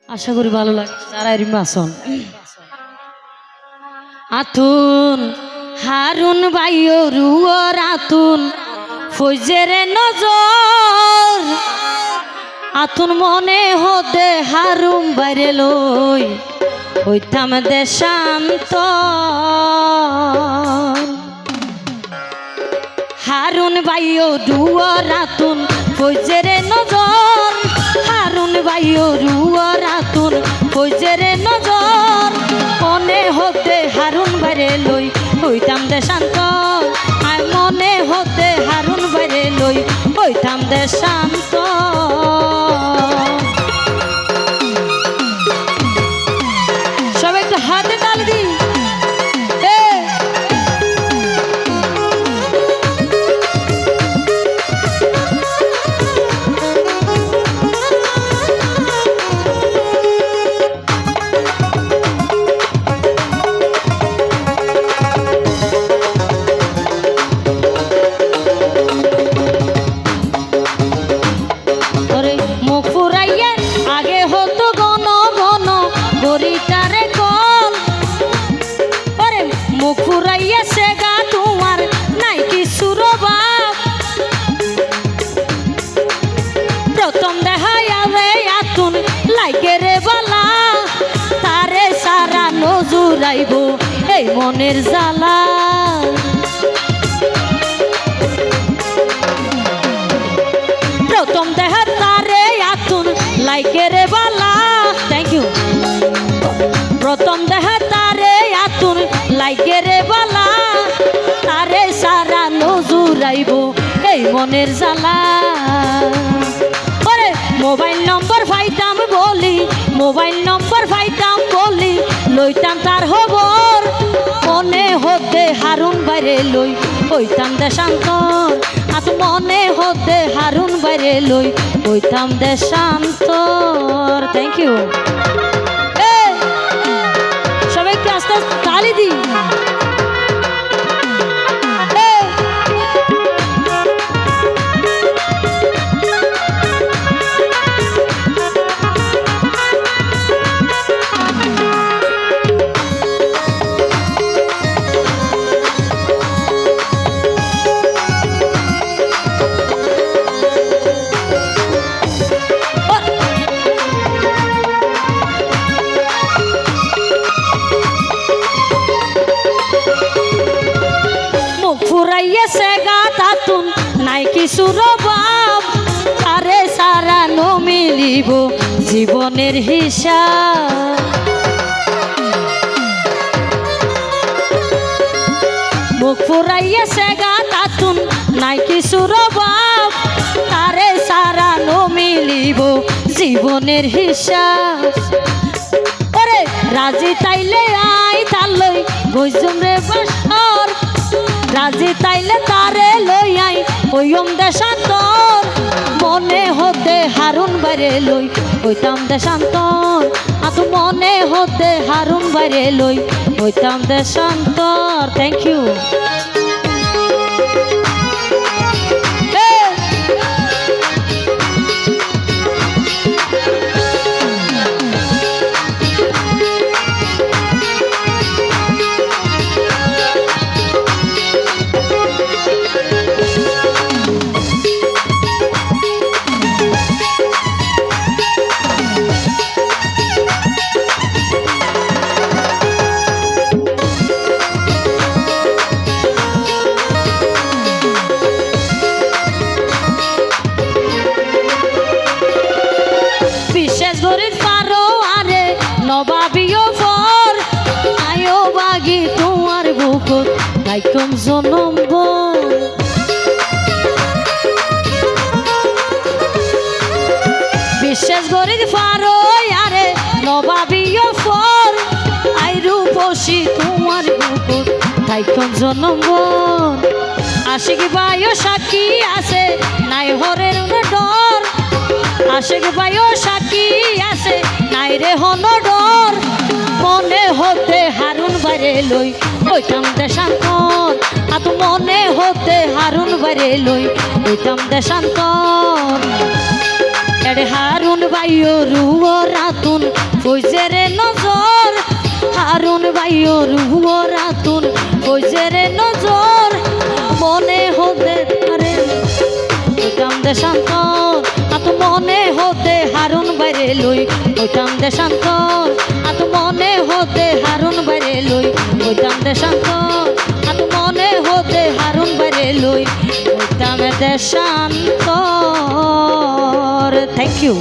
আশা করি ভালো লাগে যারা এরম আসন আতুন হারুন বাইও রুয়র আতুন ফজরে নজর আতুন মনে হতে হারুম বাইরে লই হইতাম দেশান্ত হারুন বাইও রুয়র আতুন ফজরে নজর হারুন বাইও রুয়র আতুন ফজরে নজর মনে হতে হারুন বাইরে লই হইতাম দেশান্ত আয় মনে হতে হারুন বাইরে লই হইতাম দেশান্ত সব একটু হাতে তালি দি এই মনের জ্বালা প্রথম দেহা তারে আতুন লাইকে রে বালা থ্যাংক ইউ প্রথম দেহা তারে আতুন লাইকে রে বালা তারে সারা নজুরাইব এই মনের জ্বালা ওরে মোবাইল নম্বর পাইতাম বলি মোবাইল নম্বর পাইতাম বলি লইতাম তার খবর মনে হতে হারুন বাইরে লই হইতাম দেশান্তর আত মনে হতে হারুন বাইরে লই হইতাম দেশান্তর থ্যাংক ইউ সবাইকে আস্তে আস্তে তালি দিই নাই কিছু রবাব আরে সারা নো মিলিব জীবনের হিসাব মুখ ফুরাইয়াছে গা তাতুন নাই কিছু রবাব আরে সারা নো মিলিব জীবনের হিসাব ওরে রাজি তাইলে আই তালই বইজম রে বাসর রাজি তাইলে তারে লই আই ওইম দেশান্তর মনে হতে হারুন বাইরে লই হইতাম দেশান্তর আত মনে হতে হারুন বাইরে লই হইতাম দেশান্তর থ্যাংক ইউ কম জনম বিশেষ করে পারো আরে নবাবিও ফর আইরু বসি তোমার বুকুর তাই কম জনম আশিক ভাইও সাক্ষী আছে নাই হরের ডর আশিক ভাইও সাক্ষী আছে নাই রে হন ডর মনে হতে হারুন বাইরে লই হইতাম দেশান্তর আত মনে হতে হারুন বাইরে লই হইতাম দেশান্তর এড়ে হারুন ভাইও রুও রাতুন কইছে রে নজর হারুন ভাইও রুও রাতুন কইছে রে নজর মনে হতে আরে ওইটাম দেশান্তর আত মনে হতে হারুন বাইরে লই ওইটাম দেশান্তর আত মনে হতে হারুন বাইরে লই ওইটাম দেশান্তর আত মনে হতে হারুন বাইরে লই ওইটাম দেশান্তর। Thank you.